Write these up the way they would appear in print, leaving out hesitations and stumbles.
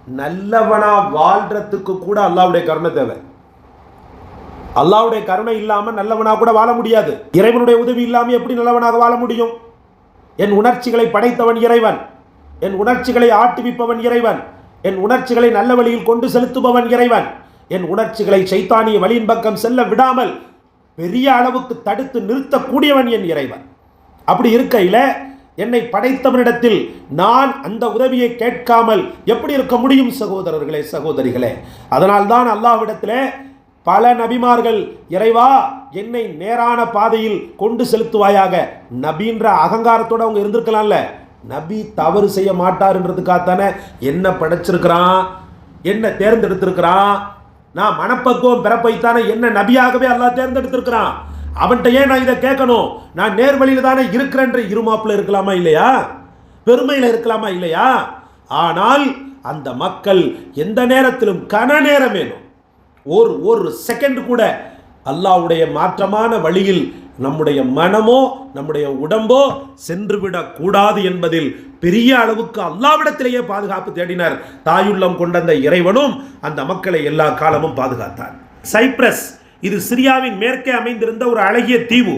நல்லவனா வாழ்றதுக்கு கூட அல்லாஹ்வுடைய கருணை தேவை. அல்லாஹ்வுடைய கருணை இல்லாம நல்லவனா கூட வாழ முடியாது. இறைவனுடைய உதவி இல்லாம எப்படி நல்லவனாக வாழ முடியும்? என் உணர்ச்சிகளை படைத்தவன் இறைவன், என் உணர்ச்சிகளை ஆட்டுவிப்பவன் இறைவன், என் உணர்ச்சிகளை நல்ல வழியில் கொண்டு செலுத்துபவன் இறைவன், என் உணர்ச்சிகளை சைத்தானிய வழியின் பக்கம் செல்ல விடாமல் பெரிய அளவுக்கு தடுத்து நிறுத்தக்கூடியவன் என் இறைவன். அப்படி இருக்கையில் என்னை படைத்தவனிடத்தில் நான் அந்த உதவியை கேட்காமல் எப்படி இருக்க முடியும்? சகோதரர்களே, சகோதரிகளே, அதனால்தான் அல்லாஹ்விடத்திலே பல நபிமார்கள், இறைவா என்னை நேரான பாதையில் கொண்டு செலுத்துவாயாக, நபின்ற அகங்காரத்தோடு அவங்க இருந்திருக்கலாம்ல. நபி தவறு செய்ய மாட்டாருன்றதுக்காகத்தானே என்ன படைச்சிருக்கிறான், என்ன தேர்ந்தெடுத்திருக்கிறான். நான் மனப்பக்குவம் பிறப்பைத்தானே என்ன நபியாகவே அல்லாஹ் தேர்ந்தெடுத்திருக்கிறான். அவன்கிட்ட ஏன் நான் இதை கேட்கணும்? நான் நேர்வழியில் தானே இருக்கிறேன்ற இருமாப்பில் இருக்கலாமா இல்லையா? பெருமையில் இருக்கலாமா இல்லையா? ஆனால் அந்த மக்கள் எந்த நேரத்திலும் கன நேரம் வேணும், ஒரு செகண்ட் கூட அல்லாஹ்வுடைய மாற்றமான வழியில் நம்முடைய மனமோ நம்முடைய உடம்போ சென்றுவிடக் கூடாது என்பதில் பெரிய அளவுக்கு அல்லாஹ்விடத்திலேயே பாதுகாப்பு தேடினர். தாயுள்ளம் கொண்ட அந்த இறைவனும் அந்த மக்களை எல்லா காலமும் பாதுகாத்தார். சைப்ரஸ், இது சிரியாவின் மேற்கே அமைந்திருந்த ஒரு அழகிய தீவு.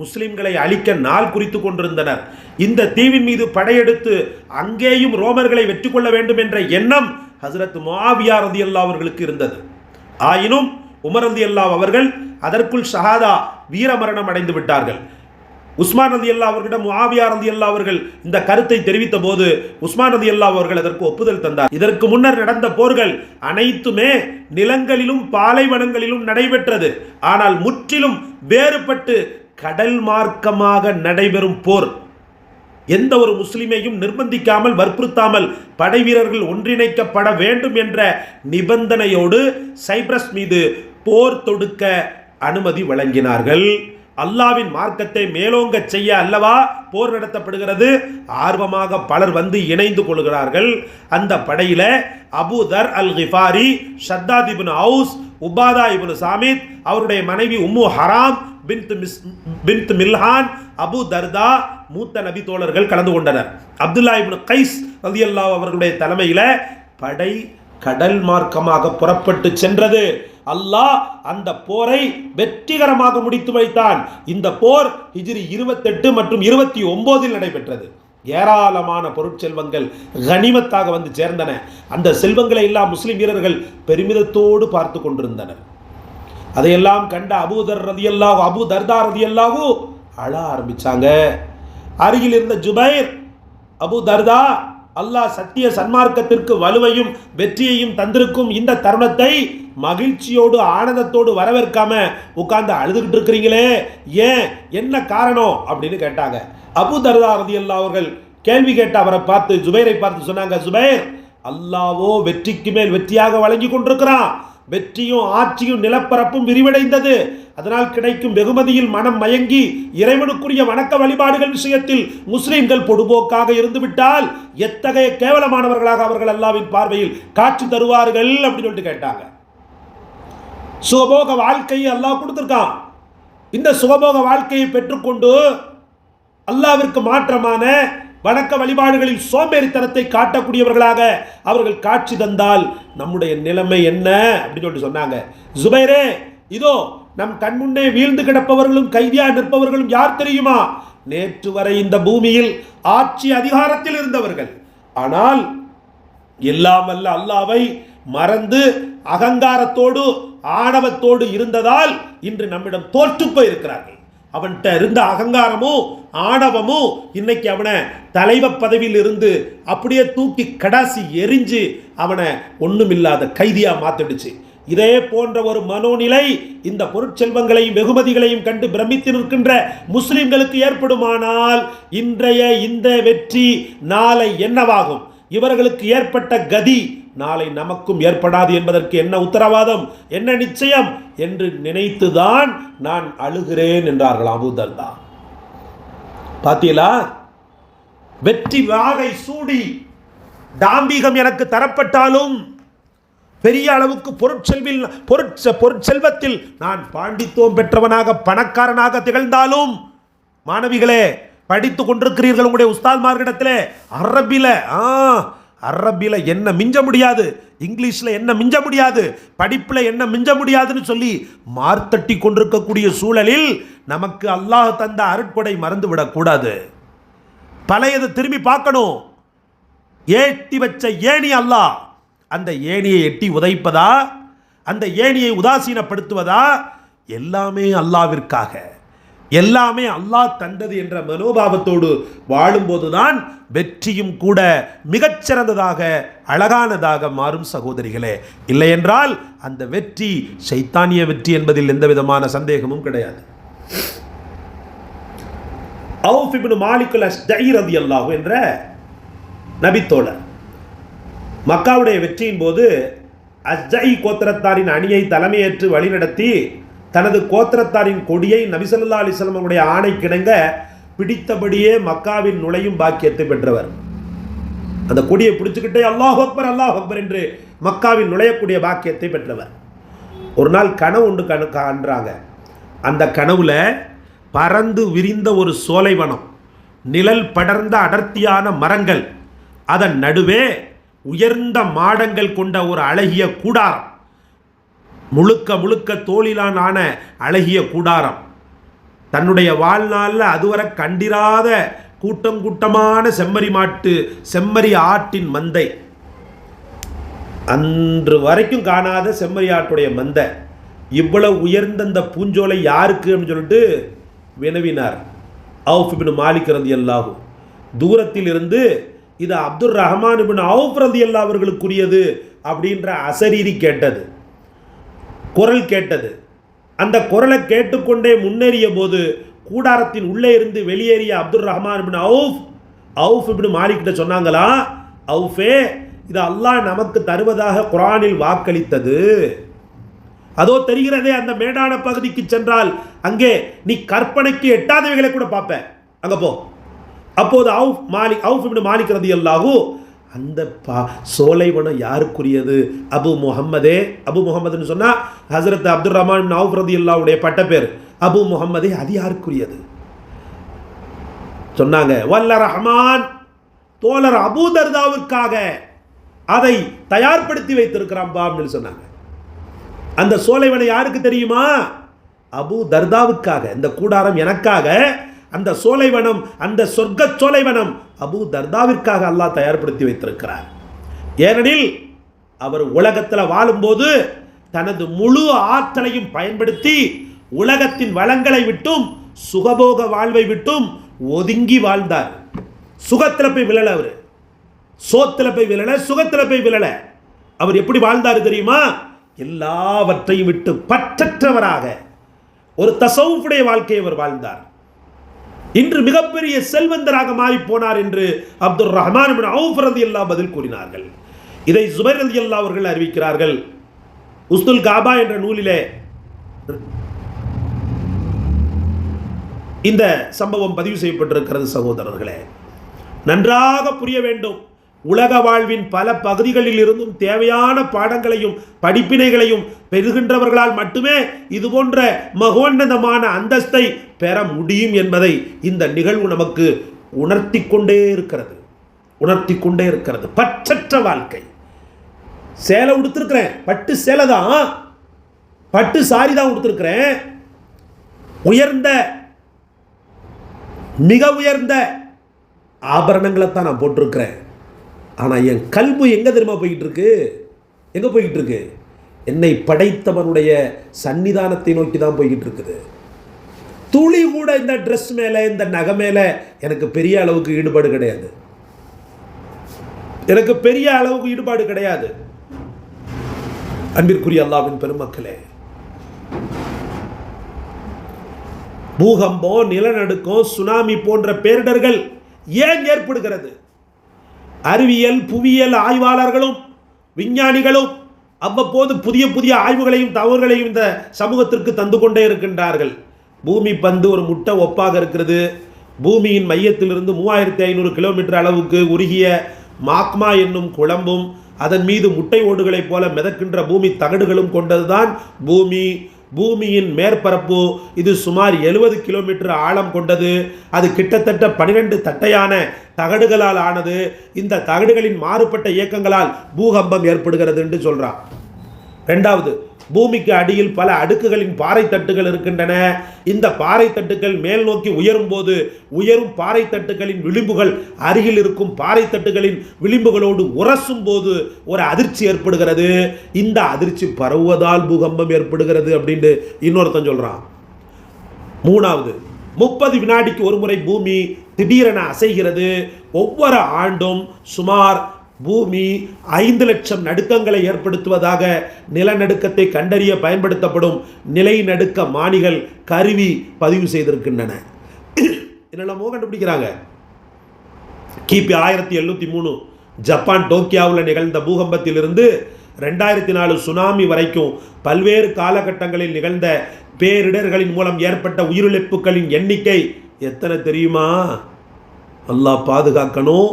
முஸ்லிம்களை அழிக்க நாள் குறித்து கொண்டிருந்தனர். இந்த தீவின் மீது படையெடுத்து அங்கேயும் ரோமர்களை வெற்றி கொள்ள வேண்டும் என்ற எண்ணம் ஹஸ்ரத் முஆவியா ரலியல்லாஹு அவர்களுக்கு இருந்தது. ஆயினும் உமர் ரலியல்லாஹு அவர்கள் அதற்குள் ஷஹாதா வீரமரணம் அடைந்து விட்டார்கள். உஸ்மான் ரலியல்லாஹு அவர்களிடம் முஆவியா ரலியல்லாஹு அவர்கள் இந்த கருத்தை தெரிவித்த போது உஸ்மான் ரலியல்லாஹு அவர்கள் அதற்கு ஒப்புதல் தந்தார். இதற்கு முன்னர் நடந்த போர்கள் அனைத்துமே நிலங்களிலும் பாலைவனங்களிலும் நடைபெற்றது. ஆனால் முற்றிலும் வேறுபட்டு கடல் மார்க்கமாக நடைபெறும் போர். எந்த ஒரு முஸ்லிமையும் நிர்பந்திக்காமல் வற்புறுத்தாமல் படை வீரர்கள் ஒன்றிணைக்கப்பட வேண்டும் என்ற நிபந்தனையோடு சைப்ரஸ் மீது போர் தொடுக்க அனுமதி வழங்கினார்கள். அல்லாவின் மார்க்கத்தை மேலோங்க செய்ய அல்லவா போர் நடத்தப்படுகிறது. ஆர்வமாக பலர் வந்து இணைந்து கொள்கிறார்கள். அந்த படையில அபு தர் அல் கிஃபாரி, ஷத்தாத் இப்னு அவுஸ், உபாதா இப்னு சாமித், அவருடைய மனைவி உம்மு ஹராம் பின்த் மில்ஹான், அபு தர்தா, மூத்த நபி தோழர்கள் கலந்து கொண்டனர். அப்துல்லா இப்னு கைஸ் ரலியல்லாஹு அவர்களுடைய தலைமையில படை கடல் மார்க்கமாக புறப்பட்டு சென்றது. அல்லாஹ் அந்த போரை வெற்றிகரமாக முடித்து வைத்தான். இந்த போர் ஹிஜ்ரி 28 மற்றும் 29 நடைபெற்றது. ஏராளமான பொருட்செல்வங்கள் கனிமத்தாக வந்து சேர்ந்தன. அந்த செல்வங்களை எல்லாம் முஸ்லிம் வீரர்கள் பெருமிதத்தோடு பார்த்து கொண்டிருந்தனர். அதையெல்லாம் கண்ட அபூ தர்தா ரலியல்லாஹு அழ ஆரம்பிச்சாங்க. அருகில் இருந்த ஜுபைர், அபூ தர்தா, அல்லாஹ் சத்திய சன்மார்க்கத்திற்கு வலுவையும் வெற்றியையும் தந்திருக்கும் இந்த தருணத்தை மகிழ்ச்சியோடு ஆனந்தத்தோடு வரவேற்காம உட்கார்ந்து அழுதுகிட்டு இருக்கிறீங்களே, ஏன், என்ன காரணம் அப்படின்னு கேட்டாங்க. அபூ தர்தா ரலியல்லாஹு அவர்கள் கேள்வி கேட்ட அவரை பார்த்து, ஜுபைரை பார்த்து சொன்னாங்க, ஜுபைர், அல்லாஹ்வோ வெற்றிக்கு மேல் வெற்றியாக வழங்கி கொண்டிருக்கிறான். வெற்றியும் ஆட்சியும் நிலப்பரப்பும் விரிவடைந்தது. அதனால் கிடைக்கும் வெகுமதியில் மனம் மயங்கி இறைவனுக்குரிய வணக்க வழிபாடுகள் விஷயத்தில் முஸ்லிம்கள் பொடுபோக்காக இருந்துவிட்டால் எத்தகைய கேவலமானவர்களாக அவர்கள் அல்லாஹ்வின் பார்வையில் காட்சி தருவார்கள் அப்படின்னு சொல்லிட்டு கேட்டாங்க. சுகபோக வாழ்க்கையை அல்லாஹ் கொடுத்திருக்கான். இந்த சுகபோக வாழ்க்கையை பெற்றுக்கொண்டு அல்லாஹ்விற்கு மாற்றமான வணக்க வழிபாடுகளில் சோம்பேறித்தனத்தை காட்டக்கூடியவர்களாக அவர்கள் காட்சி தந்தால் நம்முடைய நிலைமை என்ன அப்படின்னு சொல்லிட்டு சொன்னாங்க. ஜுபைரே, இதோ நம் கண்முன்னே வீழ்ந்து கிடப்பவர்களும் கைதியா நிற்பவர்களும் யார் தெரியுமா? நேற்று வரை இந்த பூமியில் ஆட்சி அதிகாரத்தில் இருந்தவர்கள். ஆனால் எல்லாம் வல்ல அல்லாஹ்வை மறந்து அகங்காரத்தோடு ஆணவத்தோடு இருந்ததால் இன்று நம்மிடம் தோற்று போயிருக்கிறார்கள். அவன்கிட்ட இருந்த அகங்காரமும் ஆணவமும் இன்னைக்கு அவனை தலைவ பதவியில் இருந்து அப்படியே தூக்கி கடாசி எரிஞ்சு அவனை ஒண்ணுமில்லாத கைதியா மாத்திடுச்சு. இதே போன்ற ஒரு மனோநிலை இந்த பொருட்செல்வங்களையும் வெகுமதிகளையும் கண்டு பிரமித்து நிற்கின்ற முஸ்லிம்களுக்கு ஏற்படுமானால் இன்றைய இந்த வெற்றி நாளை என்னவாகும்? இவர்களுக்கு ஏற்பட்ட கதி நாளை நமக்கும் ஏற்படாது என்பதற்கு என்ன உத்தரவாதம், என்ன நிச்சயம் என்று நினைத்துதான் நான் அழுகிறேன் என்றார்கள் அபூ தர்தா. பாத்தீங்களா? வெற்றி வாகை சூடி தாம்பீகம் எனக்கு தரப்பட்டாலும் பெரிய அளவுக்கு பொருட்செல்வத்தில் நான் பாண்டித்துவம் பெற்றவனாக பணக்காரனாக திகழ்ந்தாலும், மாணவிகளே படித்து கொண்டிருக்கிறீர்கள், உங்களுடைய உஸ்தாத்மார்களிடத்திலே அரபியில் என்ன மிஞ்ச முடியாது, இங்கிலீஷில் என்ன மிஞ்ச முடியாது, படிப்பில் என்ன மிஞ்ச முடியாதுன்னு சொல்லி மார்த்தட்டி கொண்டிருக்கக்கூடிய சூழலில் நமக்கு அல்லாஹ் தந்த அருட்கொடை மறந்து விடக்கூடாது. பழையதை திரும்பி பார்க்கணும். ஏற்றி வச்ச ஏணி அல்லாஹ், அந்த ஏணியை எட்டி உதைப்பதா, அந்த ஏணியை உதாசீனப்படுத்துவதா? எல்லாமே அல்லாவிற்காக, எல்லாமே அல்லாஹ் தந்தது என்ற மனோபாவத்தோடு வாழும்போதுதான் வெற்றியும் கூட மிகச்சிறந்ததாக அழகானதாக மாறும் சகோதரிகளே. இல்லை என்றால் அந்த வெற்றி ஷைத்தானிய வெற்றி என்பதில் எந்த விதமான சந்தேகமும் கிடையாது. அவுஃப் இப்னு மாலிக் அல்-அஷ்ஜஇ ரலியல்லாஹு என்ற நபித்தோழர் மக்காவுடைய வெற்றியின் போது அஷ்ஜஇ கோத்திரத்தாரின் அணியை தலைமையேற்று வழிநடத்தி தனது கோத்திரத்தாரின் கொடியை நபி ஸல்லல்லாஹு அலைஹி வஸல்லம் உடைய ஆணைக்கிணங்க பிடித்தபடியே மக்காவின் நுழையும் பாக்கியத்தை பெற்றவர். அந்த கொடியை பிடிச்சுக்கிட்டே அல்லாஹ் அக்பர் அல்லாஹ் அக்பர் என்று மக்காவில் நுழையக்கூடிய பாக்கியத்தை பெற்றவர். ஒரு நாள் கனவு ஒன்று காண்றாங்க. அந்த கனவுல பறந்து விரிந்த ஒரு சோலைவனம், நிழல் படர்ந்த அடர்த்தியான மரங்கள், அதன் நடுவே உயர்ந்த மாடங்கள் கொண்ட ஒரு அழகிய கூடாரம், முழுக்க முழுக்க தோளிலான அழகிய கூடாரம், தன்னுடைய வாழ்நாளில் அதுவரை கண்டிராத கூட்டம் கூட்டமான செம்மறி ஆட்டின் மந்தை, அன்று வரைக்கும் காணாத செம்மறி ஆட்டுடைய மந்தை, இவ்வளவு உயர்ந்த இந்த பூஞ்சோலை யாருக்குன்னு சொல்லிட்டு வினவினார். அவுஃப் இப்னு மாலிக் ரலியல்லாஹு தூரத்தில் இருந்து இது அப்துர் ரஹ்மான் இப்னு அவுஃப் ரலியல்லாஹு அவர்களுக்குரியது அப்படின்ற அசரீரி கேட்டது, குரல் கேட்டது. அந்த குரலை கேட்டுக்கொண்டே முன்னேறிய போது கூடாரத்தின் உள்ளே இருந்து வெளியேறிய அப்துர் ரஹ்மான் இப்னு அவுஃப் இப்னு மாலிக் கிட்ட சொன்னாங்களா, அவுஃபே, இது அல்லாஹ் நமக்கு தருவதாக குர்ஆனில் வாக்களித்தது. அதோ தெரிகிறதே அந்த மேடான பகுதிக்கு சென்றால் அங்கே நீ கற்பனைக்கு எட்டாதவைகளை கூட பார்ப்ப, அங்க போ. அப்போது அவுஃப் இப்னு மாலிக் ரலியல்லாஹு, அந்த சோலைவனம் யாருக்குரியது? அபு முஹம்மதே, அபு முஹம்மதுன்னு சொன்னா ஹஸரத் அப்துர் ரஹ்மான் இப்னு அவுஃப் ரலியல்லாஹுடைய பட்ட பேர். அபு முஹம்மதே, அது யாருக்குரியது சொன்னாங்க. வல்ல ரஹ்மான் தோழர் அபூ தர்தாவிற்காக அதை தயார்படுத்தி வைத்திருக்கிறான் அப்படின்னு சொன்னாங்க. அந்த சோலைவனம் யாருக்கு தெரியுமா? அபூ தர்தாவுக்காக. இந்த கூடாரம் எனக்காக, அந்த சோலைவனம், அந்த சொர்க்க சோலைவனம் அபூ தர்தாவிற்காக அல்லாஹ் தயார்படுத்தி வைத்திருக்கிறார். ஏனெனில் அவர் உலகத்தில் வாழும்போது தனது முழு ஆற்றலையும் பயன்படுத்தி உலகத்தின் வளங்களை விட்டும் சுகபோக வாழ்வை விட்டும் ஒதுங்கி வாழ்ந்தார். சுகத்தில் போய் விழல, அவர் சோத்தில் போய் விழல, சுகத்தில் போய் விழல. அவர் எப்படி வாழ்ந்தார் தெரியுமா? எல்லாவற்றையும் விட்டு பற்றற்றவராக ஒரு தஸவுஃபுடைய வாழ்க்கையை அவர் வாழ்ந்தார். இன்று மிகப்பெரிய செல்வந்தராக மாறி போனார் என்று அப்துர் ரஹ்மான் இப்னு அவுஃப் ரலியல்லாஹு பதில் கூறினார்கள். இதை ஜுபைர் ரலியல்லாஹு அவர்கள் அறிவிக்கிறார்கள். உஸ்துல் காபா என்ற நூலிலே இந்த சம்பவம் பதிவு செய்யப்பட்டிருக்கிறது. சகோதரர்களே, நன்றாக புரிய வேண்டும். உலக வாழ்வின் பல பகுதிகளில் இருந்தும் தேவையான பாடங்களையும் படிப்பினைகளையும் பெறுகின்றவர்களால் மட்டுமே இது போன்ற மகோன்னதமான அந்தஸ்தை பெற முடியும் என்பதை இந்த நிகழ்வு நமக்கு உணர்த்தி கொண்டே இருக்கிறது. பற்றற்ற வாழ்க்கை. சேலை உடுத்திருக்கிறேன், பட்டு சேலை தான், பட்டு சாரி தான் உடுத்திருக்கிறேன், உயர்ந்த மிக உயர்ந்த ஆபரணங்களை தான் நான் போட்டிருக்கிறேன். ஆனால் என் கல்வி எங்கே தெரியுமா போய்கிட்டு இருக்கு? என்னை படைத்தவனுடைய சன்னிதானத்தை நோக்கி தான் போய்கிட்டு இருக்குது. துளி கூட இந்த ட்ரெஸ் மேலே, இந்த நகை மேலே எனக்கு பெரிய அளவுக்கு ஈடுபாடு கிடையாது. அன்பிற்குரிய அல்லாஹ்வின் பெருமக்களே, பூகம்பம், நிலநடுக்கம், சுனாமி போன்ற பேரிடர்கள் ஏன் ஏற்படுகிறது? அறிவியல் புவியியல் ஆய்வாளர்களும் விஞ்ஞானிகளும் அவ்வப்போது புதிய புதிய ஆய்வுகளையும் தகவல்களையும் இந்த சமூகத்திற்கு தந்து கொண்டே இருக்கின்றார்கள். பூமி பந்து ஒரு முட்டை ஒப்பாக இருக்கிறது. பூமியின் மையத்திலிருந்து 3500 கிலோமீட்டர் அளவுக்கு உருகிய மாக்மா என்னும் குழம்பும் அதன் மீது முட்டை ஓடுகளைப் போல மிதக்கின்ற பூமி தகடுகளும் கொண்டதுதான் பூமி. பூமியின் மேற்பரப்பு இது சுமார் 70 கிலோமீட்டர் ஆழம் கொண்டது. அது கிட்டத்தட்ட 12 தட்டையான தகடுகளால் ஆனது. இந்த தகடுகளின் மாறுபட்ட இயக்கங்களால் பூகம்பம் ஏற்படுகிறது என்று சொல்றான். இரண்டாவது, பூமிக்கு அடியில் பல அடுக்குகளின் பாறை தட்டுகள் இருக்கின்றன. இந்த பாறை தட்டுகள் மேல் நோக்கி உயரும் போது உயரும் பாறை தட்டுகளின் விளிம்புகள் அருகில் இருக்கும் பாறை தட்டுகளின் விளிம்புகளோடு உரசும் போது ஒரு அதிர்ச்சி ஏற்படுகிறது. இந்த அதிர்ச்சி பரவுவதால் பூகம்பம் ஏற்படுகிறது அப்படின்னு இன்னொருத்தன் சொல்றான். மூணாவது, 30 வினாடிக்கு ஒரு முறை பூமி திடீரென அசைகிறது. ஒவ்வொரு ஆண்டும் சுமார் பூமி 5 லட்சம் நடுக்கங்களை ஏற்படுத்துவதாக நிலநடுக்கத்தை கண்டறிய பயன்படுத்தப்படும் நிலநடுக்க மானிகள் கருவி பதிவு செய்திருக்கின்றன. என்னெல்லாமோ கண்டுபிடிக்கிறாங்க. கிபி 1703 ஜப்பான் டோக்கியோவில் நிகழ்ந்த பூகம்பத்திலிருந்து 2004 சுனாமி வரைக்கும் பல்வேறு காலகட்டங்களில் நிகழ்ந்த பேரிடர்களின் மூலம் ஏற்பட்ட உயிரிழப்புகளின் எண்ணிக்கை எத்தனை தெரியுமா? அல்லாஹ் பாதுகாக்கணும்.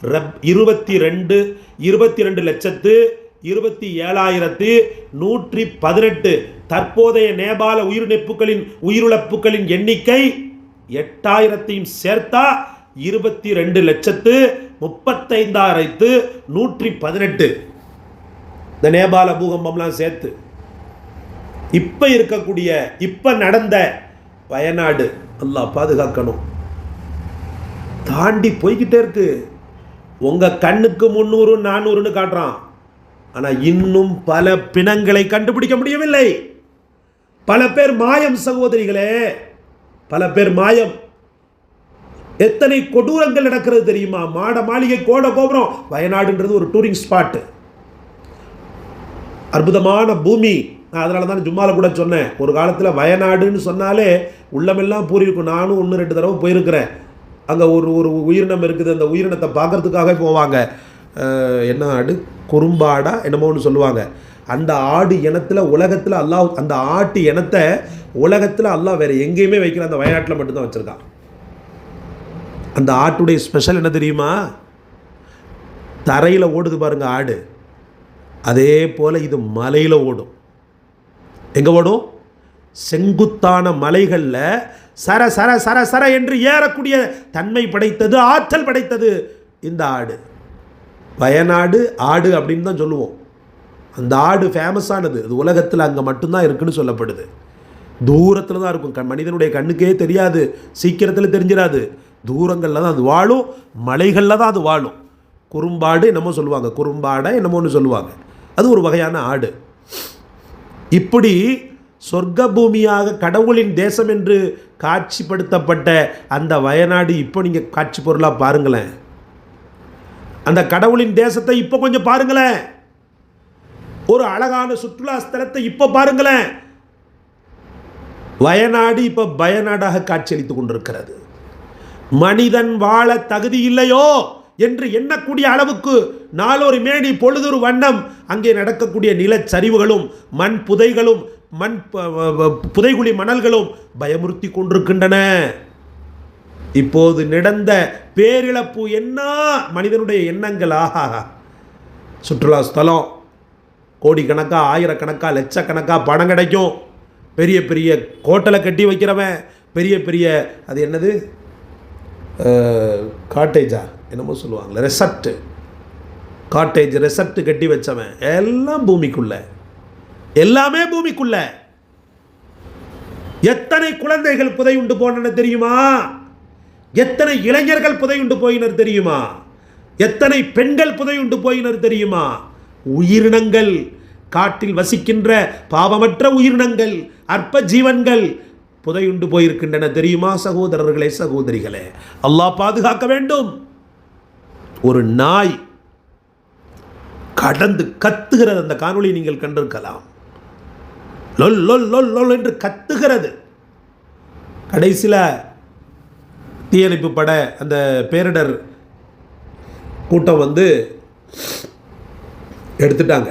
22,27,118 தற்போதைய நேபாள உயிரிழப்புகளின் எண்ணிக்கை 8,000 சேர்த்தா 22,35,118. இந்த நேபாள பூகம்பம்லாம் சேர்த்து இப்ப நடந்த வயநாடு அல்லாஹ் பாதுகாக்கணும் தாண்டி போய்கிட்டே இருக்கு. உங்க கண்ணுக்கு 300 400 காட்டுறான். ஆனா இன்னும் பல பிணங்களை கண்டுபிடிக்க முடியவில்லை. பல பேர் மாயம் சகோதரிகளே, பல பேர் மாயம். எத்தனை கொடூரங்கள் நடக்கிறது தெரியுமா? மாட மாளிகை கோட கோபுரம். வயநாடுன்றது ஒரு டூரிங் ஸ்பாட், அற்புதமான பூமி. நான் அதனால தான் ஜும்மால கூட சொன்னேன், ஒரு காலத்தில் வயநாடுன்னு சொன்னாலே உள்ளமெல்லாம் பூரிருக்கும். நானும் 1-2 தடவை போயிருக்கிறேன். அங்கே ஒரு உயிரினம் இருக்குது. அந்த உயிரினத்தை பார்க்கறதுக்காக போவாங்க. என்ன ஆடு, குறும்பாடா என்னமோன்னு சொல்லுவாங்க. அந்த ஆடு இனத்தில் உலகத்தில் அல்லாஹ், அந்த ஆட்டு இனத்தை உலகத்தில் அல்லாஹ் வேறு எங்கேயுமே வைக்கிற அந்த வயநாட்டில் மட்டும்தான் வச்சுருக்கான். அந்த ஆட்டுடைய ஸ்பெஷல் என்ன தெரியுமா? தரையில் ஓடுது பாருங்க ஆடு, அதே போல் இது மலையில் ஓடும். எங்கே ஓடும்? செங்குத்தான மலைகளில் சர சர சர சர என்று ஏறக்கூடிய தன்மை படைத்தது, ஆற்றல் படைத்தது இந்த ஆடு. வயநாடு ஆடு அப்படின்னு தான் சொல்லுவோம். அந்த ஆடு ஃபேமஸானது. அது உலகத்தில் அங்கே மட்டும்தான் இருக்குன்னு சொல்லப்படுது. தூரத்தில் தான் இருக்கும், மனிதனுடைய கண்ணுக்கே தெரியாது, சீக்கிரத்தில் தெரிஞ்சிடாது. தூரங்களில் தான் அது வாழும், மலைகளில் தான் அது வாழும். குறும்பாடு என்னமோ சொல்லுவாங்க, குறும்பாடை என்னமோன்னு சொல்லுவாங்க. அது ஒரு வகையான ஆடு. இப்படி சொர்க்க பூமியாக கடவுளின் தேசம் என்று காட்சிப்படுத்தப்பட்ட அந்த வயநாடு இப்போ நீங்கள் காட்சி பொருளாக பாருங்களேன். அந்த கடவுளின் தேசத்தை இப்போ கொஞ்சம் பாருங்களேன். ஒரு அழகான சுற்றுலா ஸ்தலத்தை இப்போ பாருங்களேன். வயநாடு இப்போ பயநாடாக காட்சியளித்துக் கொண்டிருக்கிறது. மனிதன் வாழ தகுதி இல்லையோ என்று எண்ணக்கூடிய அளவுக்கு நாளொரு மேனி பொழுதொரு வண்ணம் அங்கே நடக்கக்கூடிய நிலச்சரிவுகளும் மண் புதைகளும் புதைகுழி மணல்களும் பயமுறுத்தி கொண்டிருக்கின்றன. இப்போது நடந்த பேரிழப்பு என்ன மனிதனுடைய எண்ணங்களா? சுற்றுலா ஸ்தலம் கோடிக்கணக்கா, ஆயிரக்கணக்கா, லட்சக்கணக்கா பணம் கிடைக்கும். பெரிய பெரிய ஹோட்டலை கட்டி வைக்கிறவன், பெரிய பெரிய அது என்னது காட்டேஜா என்னமோ சொல்லுவாங்களே, ரெசார்ட்டு, காட்டேஜ் ரெசார்ட்டு கட்டி வச்சவன் எல்லாம் பூமிக்குள்ள, எல்லாமே பூமிக்குள்ள. எத்தனை குழந்தைகள் புதையுண்டு போன தெரியுமா? எத்தனை இளைஞர்கள் புதையுண்டு போயினர் தெரியுமா? எத்தனை பெண்கள் புதையுண்டு போயினர் தெரியுமா? உயிரினங்கள், காட்டில் வசிக்கின்ற பாவமற்ற உயிரினங்கள், அற்ப ஜீவன்கள் புதையுண்டு போயிருக்கின்றன தெரியுமா? சகோதரர்களே, சகோதரிகளே, அல்லாஹ் பாதுகாக்க வேண்டும். ஒரு நாய் கடந்து கத்துகிறது. அந்த காணொளி நீங்கள் கண்டிருக்கலாம். லொல் லொல் லொல் லொல் என்று கத்துகிறது. கடைசியில் தீயணைப்பு பட அந்த பேரிடர் கூட்டம் வந்து எடுத்துட்டாங்க.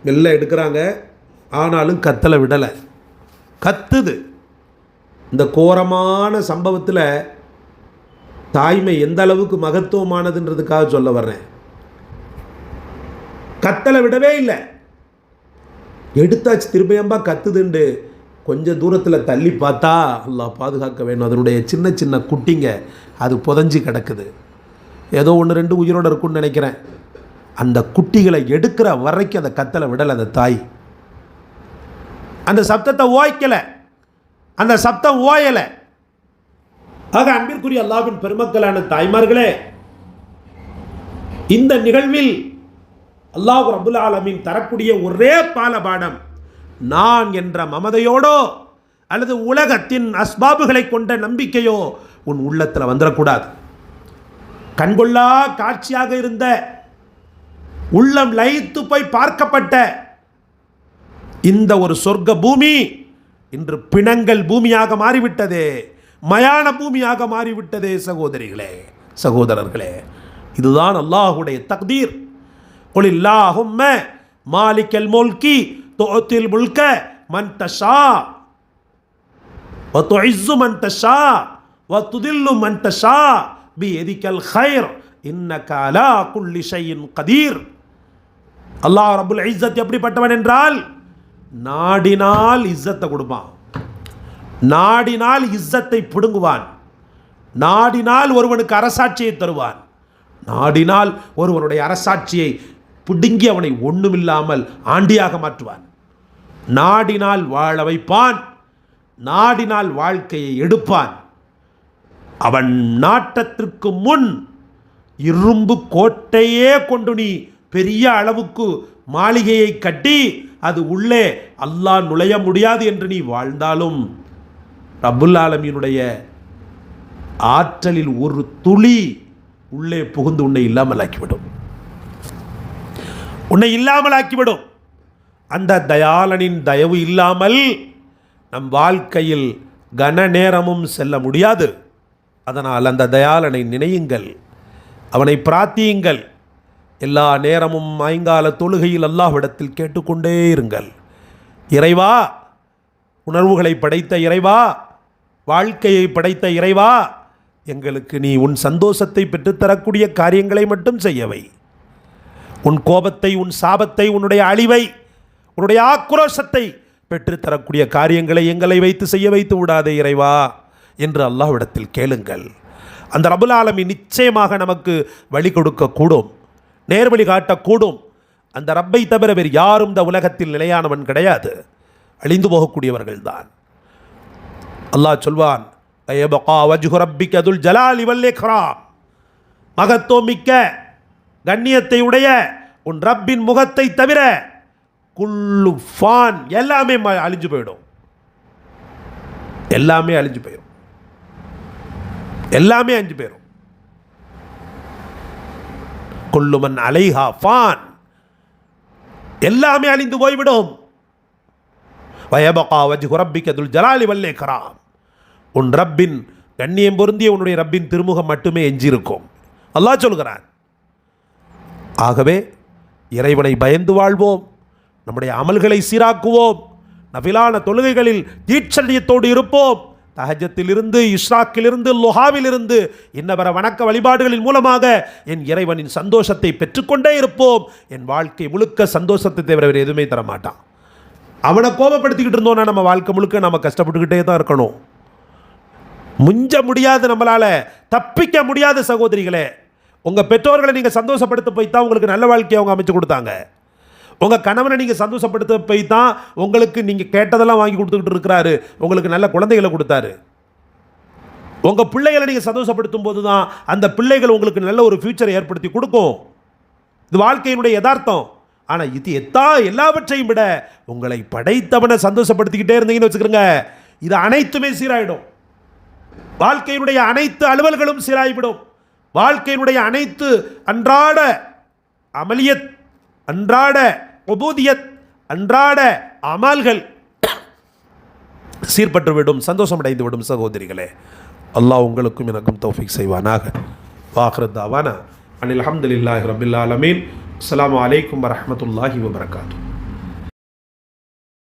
மெல்ல எடுக்கிறாங்க, ஆனாலும் கத்தலை விடலை, கத்துது. இந்த கோரமான சம்பவத்தில் தாய்மை எந்த அளவுக்கு மகத்துவமானதுன்றதுக்காக சொல்ல வர்றேன். கத்தலை விடவே இல்லை. எடுத்தாச்சு திரும்பியம்பா கத்துதுண்டு கொஞ்சம் தூரத்தில் தள்ளி பார்த்தா அல்லாஹ் பாதுகாக்க வேணும், அதனுடைய சின்ன சின்ன குட்டிங்க அது புதஞ்சி கிடக்குது. ஏதோ 1-2 உயிரோடு இருக்குன்னு நினைக்கிறேன். அந்த குட்டிகளை எடுக்கிற வரைக்கும் அந்த கத்தலை விடலை அந்த தாய். அந்த சப்தத்தை ஓய்க்கலை, அந்த சப்தம் ஓயலை. ஆக அன்பிற்குரிய அல்லாஹ்வின் பெருமக்களான தாய்மார்களே, இந்த நிகழ்வில் அல்லாஹ் ரப்புல் ஆலமீன் தரக்கூடிய ஒரே பாடம், நான் என்ற மமதையோடோ அல்லது உலகத்தின் அஸ்பாபுகளை கொண்ட நம்பிக்கையோ உன் உள்ளத்தில் வந்துடக்கூடாது. கண்கொள்ளா காட்சியாக இருந்த, உள்ளம் லயித்து போய் பார்க்கப்பட்ட இந்த ஒரு சொர்க்க பூமி இன்று பிணங்கள் பூமியாக மாறிவிட்டதே, மயான பூமியாக மாறிவிட்டதே. சகோதரிகளே, சகோதரர்களே, இதுதான் அல்லாஹுடைய தக்தீர். குல் அல்லாஹும்ம மாலிகல் முல்கி துஅத்தில் முல்க மன் தஷா வ துஇஸ்ஸு மன் தஷா வ துதில்லு மன் தஷா பியதிகல் கைர் இன்னக அலா குல்லி ஷைஇன் கதீர். அல்லாஹ் ரப்புல் இஸ்ஸத் எப்படிப்பட்டவன் என்றால், நாடினால் இஸ்ஸத்தை கொடுப்பான், நாடினால் இஸ்ஸத்தை பிடுங்குவான், நாடினால் ஒருவனுக்கு அரசாட்சியை தருவான், நாடினால் ஒருவனுடைய அரசாட்சியை பிடுங்கி அவனை ஒண்ணுமில்லாமல் ஆண்டியாக மாற்றுவான், நாடினால் வாழ வைப்பான், நாடினால் வாழ்க்கையை எடுப்பான். அவன் நாட்டத்திற்கு முன் இரும்பு கோட்டையே கொண்டு நீ பெரிய அளவுக்கு மாளிகையை கட்டி அது உள்ளே அல்லாஹ் நுழைய முடியாது என்று நீ வாழ்ந்தாலும் ரப்புல் ஆலமீனுடைய ஆற்றலில் ஒரு துளி உள்ளே புகுந்து உன்னை இல்லாமலாக்கிவிடும், உன்னை இல்லாமலாக்கிவிடும். அந்த தயாளனின் தயவு இல்லாமல் நம் வாழ்க்கையில் கன நேரமும் செல்ல முடியாது. அதனால் அந்த தயாளனை நினையுங்கள், அவனை பிரார்த்தியுங்கள். எல்லா நேரமும் ஐங்கால தொழுகையில் அல்லாஹ்விடத்தில் கேட்டுக்கொண்டே இருங்கள். இறைவா, உணர்வுகளை படைத்த இறைவா, வாழ்க்கையை படைத்த இறைவா, எங்களுக்கு நீ உன் சந்தோஷத்தை பெற்றுத்தரக்கூடிய காரியங்களை மட்டும் செய்யவை. உன் கோபத்தை, உன் சாபத்தை, உன்னுடைய அழிவை, உன்னுடைய ஆக்ரோஷத்தை பெற்றுத்தரக்கூடிய காரியங்களை எங்களை வைத்து செய்ய வைத்து விடாதே இறைவா என்று அல்லாஹ்விடத்தில் கேளுங்கள். அந்த ரப்புல் ஆலமீன் நிச்சயமாக நமக்கு வழி கொடுக்கக்கூடும், நேர்வழி காட்டக்கூடும். அந்த ரப்பை தவிர வேறு யாரும் இந்த உலகத்தில் நிலையானவன் கிடையாது, அழிந்து போகக்கூடியவர்கள் தான். அல்லாஹ் சொல்வான், மகத்துவமிக்க கண்ணியத்தை உடைய உன் ரப்பின் முகத்தை தவிர குல்லு ஃபான், எல்லாமே அழிஞ்சு போயிடும், எல்லாமே அழிஞ்சு போயிடும், எல்லாமே அழிஞ்சு போயிடும். குல்லுமன் அலைஹா ஃபான், எல்லாமே அழிந்து போய்விடும். வயபகா வஜ்ஹு ரப்பிக துல் ஜலாலி வல் இக்ராம், உன் ரப்பின் கண்ணியம் பொருந்திய உன்னுடைய ரப்பின் திருமுகம் மட்டுமே எஞ்சியிருக்கும் அல்லாஹ் சொல்கிறான். ஆகவே இறைவனை பயந்து வாழ்வோம், நம்முடைய அமல்களை சீராக்குவோம், நஃபிலான தொழுகைகளில் தீட்சண்யத்தோடு இருப்போம். தஹஜத்திலிருந்து, இஷ்ராக்கிலிருந்து, லுஹாவிலிருந்து இன்னவர வணக்க வழிபாடுகளின் மூலமாக என் இறைவனின் சந்தோஷத்தை பெற்றுக்கொண்டே இருப்போம். என் வாழ்க்கை முழுக்க சந்தோஷத்தை தவிர வேறு எதுவுமே தரமாட்டான். அவனை கோபப்படுத்திக்கிட்டு இருந்தோன்னா நம்ம வாழ்க்கை முழுக்க நம்ம கஷ்டப்பட்டுக்கிட்டே தான் இருக்கணும். முஞ்ச முடியாது, நம்மளால் தப்பிக்க முடியாது. சகோதரிகளே, உங்கள் பெற்றோர்களை நீங்கள் சந்தோஷப்படுத்த போய் தான் உங்களுக்கு நல்ல வாழ்க்கையை அவங்க அமைச்சு கொடுத்தாங்க. உங்கள் கணவனை நீங்கள் சந்தோஷப்படுத்த போய் தான் உங்களுக்கு நீங்கள் கேட்டதெல்லாம் வாங்கி கொடுத்துக்கிட்டு இருக்கிறாரு, உங்களுக்கு நல்ல குழந்தைகளை கொடுத்தாரு. உங்கள் பிள்ளைகளை நீங்கள் சந்தோஷப்படுத்தும் போது தான் அந்த பிள்ளைகள் உங்களுக்கு நல்ல ஒரு ஃபியூச்சரை ஏற்படுத்தி கொடுக்கும். இது வாழ்க்கையினுடைய யதார்த்தம். ஆனால் இது எல்லாவற்றையும் விட உங்களை படைத்தவனை சந்தோஷப்படுத்திக்கிட்டே இருந்தீங்கன்னு வச்சுக்கிறோங்க, இது அனைத்துமே சீராயிடும். வாழ்க்கையினுடைய அனைத்து அலுவல்களும் சீராய்விடும். வாழ்க்கையினுடைய அனைத்து அன்றாட அமலியத், அன்றாட உபூதியத், அன்றாட அமல்கள் சீர்பட்டுவிடும், சந்தோஷம் அடைந்து விடும். சகோதரிகளே, அல்லாஹ் உங்களுக்கும் எனக்கும் தௌஃபீக் செய்வானாக. வாஹிரு தாவானா அனில் அல்ஹம்துலில்லாஹி ரப்பில் ஆலமீன். அஸ்ஸலாமு அலைக்கும் வரஹ்மத்துல்லாஹி வபரகாத்துஹு.